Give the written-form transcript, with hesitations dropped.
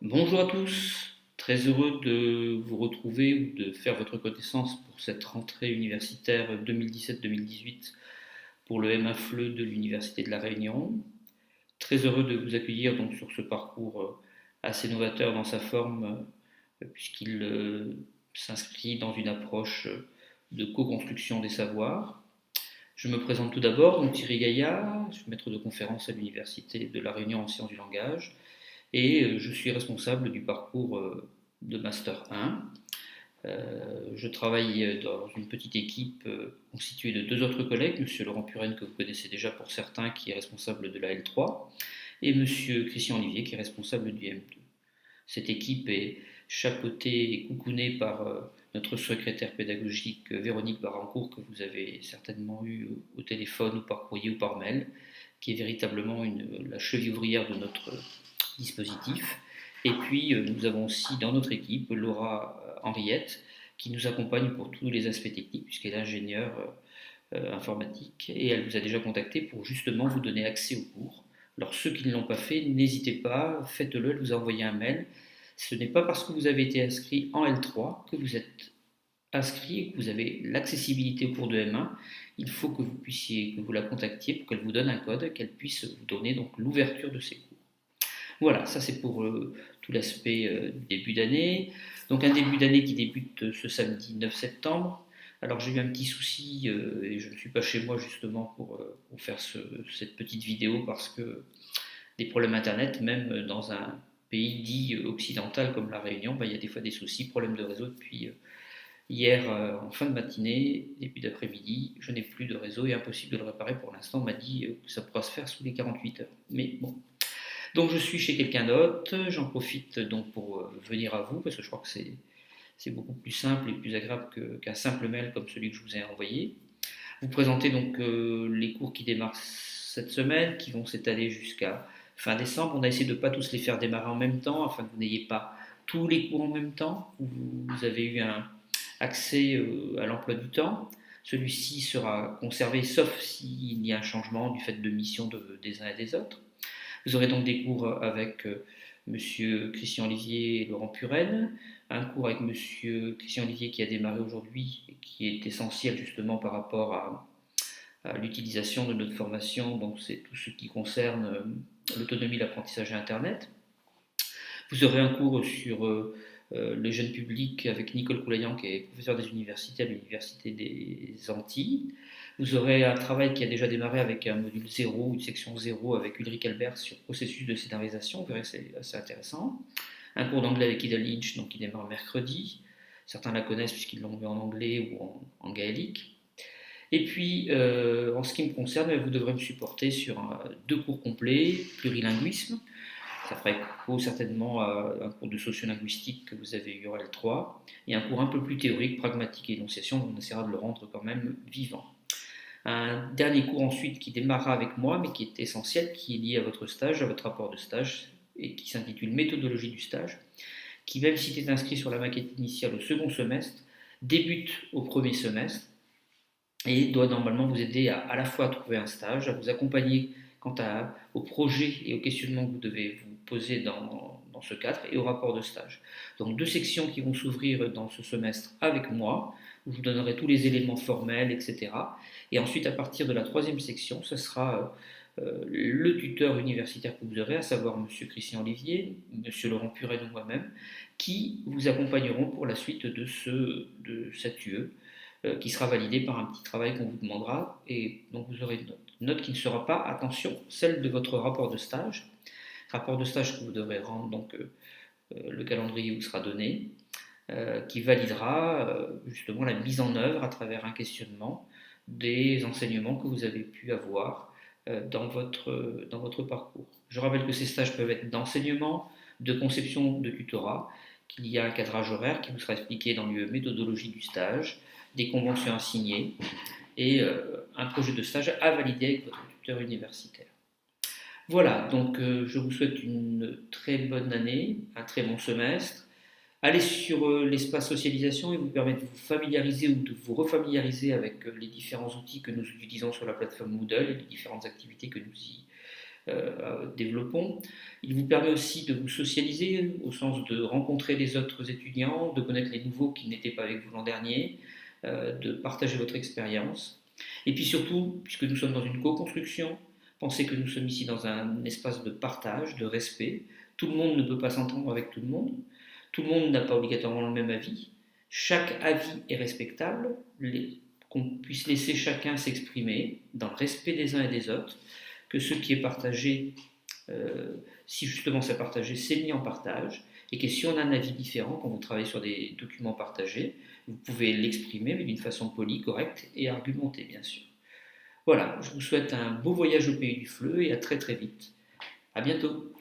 Bonjour à tous, très heureux de vous retrouver ou de faire votre connaissance pour cette rentrée universitaire 2017-2018 pour le MA FLE de l'Université de La Réunion. Très heureux de vous accueillir donc sur ce parcours assez novateur dans sa forme puisqu'il s'inscrit dans une approche de co-construction des savoirs. Je me présente tout d'abord, donc Thierry Gaillard, je suis maître de conférence à l'Université de La Réunion en sciences du langage et je suis responsable du parcours de Master 1. Je travaille dans une petite équipe constituée de deux autres collègues, Monsieur Laurent Puren que vous connaissez déjà pour certains, qui est responsable de la L3, et Monsieur Christian Olivier qui est responsable du M2. Cette équipe est chapeautée et coucounée par notre secrétaire pédagogique Véronique Barancourt, que vous avez certainement eu au téléphone ou par courrier ou par mail, qui est véritablement la cheville ouvrière de notre dispositif. Et puis nous avons aussi dans notre équipe Laura Henriette, qui nous accompagne pour tous les aspects techniques, puisqu'elle est ingénieure informatique, et elle vous a déjà contacté pour justement vous donner accès aux cours. Alors ceux qui ne l'ont pas fait, n'hésitez pas, faites-le, elle vous a envoyé un mail. Ce n'est pas parce que vous avez été inscrit en L3 que vous êtes inscrit et que vous avez l'accessibilité au cours de M1. Il faut que vous la contactiez pour qu'elle vous donne un code, qu'elle puisse vous donner donc l'ouverture de ces cours. Voilà, ça c'est pour tout l'aspect du début d'année. Donc un début d'année qui débute ce samedi 9 septembre. Alors j'ai eu un petit souci et je ne suis pas chez moi justement pour faire cette petite vidéo parce que des problèmes internet, même dans un pays dit occidental comme la Réunion, il y a des fois des soucis, problèmes de réseau depuis hier en fin de matinée, début d'après-midi, je n'ai plus de réseau et impossible de le réparer pour l'instant. On m'a dit que ça pourra se faire sous les 48 heures. Mais bon, donc je suis chez quelqu'un d'autre, j'en profite donc pour venir à vous, parce que je crois que c'est beaucoup plus simple et plus agréable qu'un simple mail comme celui que je vous ai envoyé. Vous présentez donc les cours qui démarrent cette semaine, qui vont s'étaler jusqu'à fin décembre. On a essayé de ne pas tous les faire démarrer en même temps, afin que vous n'ayez pas tous les cours en même temps. Vous avez eu un accès à l'emploi du temps. Celui-ci sera conservé, sauf s'il y a un changement du fait de mission des uns et des autres. Vous aurez donc des cours avec Monsieur Christian Olivier et Laurent Purel, un cours avec Monsieur Christian Olivier qui a démarré aujourd'hui et qui est essentiel justement par rapport à l'utilisation de notre formation, donc c'est tout ce qui concerne l'autonomie, l'apprentissage et Internet. Vous aurez un cours sur le jeune public avec Nicole Coulayan, qui est professeur des universités à l'Université des Antilles. Vous aurez un travail qui a déjà démarré avec un module 0, une section 0 avec Ulrich Albert sur processus de scénarisation. Vous verrez, c'est assez intéressant. Un cours d'anglais avec Ida Lynch, donc, qui démarre mercredi. Certains la connaissent puisqu'ils l'ont vu en anglais ou en gaélique. Et puis, en ce qui me concerne, vous devrez me supporter sur deux cours complets, plurilinguisme. Ça fera écho certainement à un cours de sociolinguistique que vous avez eu en L3 et un cours un peu plus théorique, pragmatique et énonciation, dont on essaiera de le rendre quand même vivant. Un dernier cours ensuite qui démarrera avec moi, mais qui est essentiel, qui est lié à votre stage, à votre rapport de stage, et qui s'intitule Méthodologie du stage, qui, même si tu es inscrit sur la maquette initiale au second semestre, débute au premier semestre et doit normalement vous aider à la fois à trouver un stage, à vous accompagner au projet et au questionnement que vous devez vous poser dans ce cadre et au rapport de stage. Donc deux sections qui vont s'ouvrir dans ce semestre avec moi, où je vous donnerai tous les éléments formels, etc. Et ensuite, à partir de la troisième section, ce sera le tuteur universitaire que vous aurez, à savoir Monsieur Christian Olivier, Monsieur Laurent Puret ou moi-même, qui vous accompagneront pour la suite de cette UE, qui sera validée par un petit travail qu'on vous demandera, et donc vous aurez une note. Note qui ne sera pas, attention, celle de votre rapport de stage que vous devrez rendre, donc le calendrier vous sera donné, qui validera justement la mise en œuvre à travers un questionnement des enseignements que vous avez pu avoir dans votre parcours. Je rappelle que ces stages peuvent être d'enseignement, de conception de tutorat, qu'il y a un cadrage horaire qui vous sera expliqué dans le méthodologie du stage, des conventions à signer et un projet de stage à valider avec votre tuteur universitaire. Voilà, donc je vous souhaite une très bonne année, un très bon semestre. Allez sur l'espace socialisation et vous permettre de vous familiariser ou de vous refamiliariser avec les différents outils que nous utilisons sur la plateforme Moodle et les différentes activités que nous y développons. Il vous permet aussi de vous socialiser, au sens de rencontrer les autres étudiants, de connaître les nouveaux qui n'étaient pas avec vous l'an dernier, de partager votre expérience. Et puis surtout, puisque nous sommes dans une co-construction, pensez que nous sommes ici dans un espace de partage, de respect. Tout le monde ne peut pas s'entendre avec tout le monde. Tout le monde n'a pas obligatoirement le même avis. Chaque avis est respectable. Qu'on puisse laisser chacun s'exprimer dans le respect des uns et des autres, que ce qui est partagé, si justement c'est partagé, c'est mis en partage, et que si on a un avis différent, quand vous travaillez sur des documents partagés, vous pouvez l'exprimer, mais d'une façon polie, correcte et argumentée, bien sûr. Voilà, je vous souhaite un beau voyage au pays du Fleu et à très très vite. À bientôt.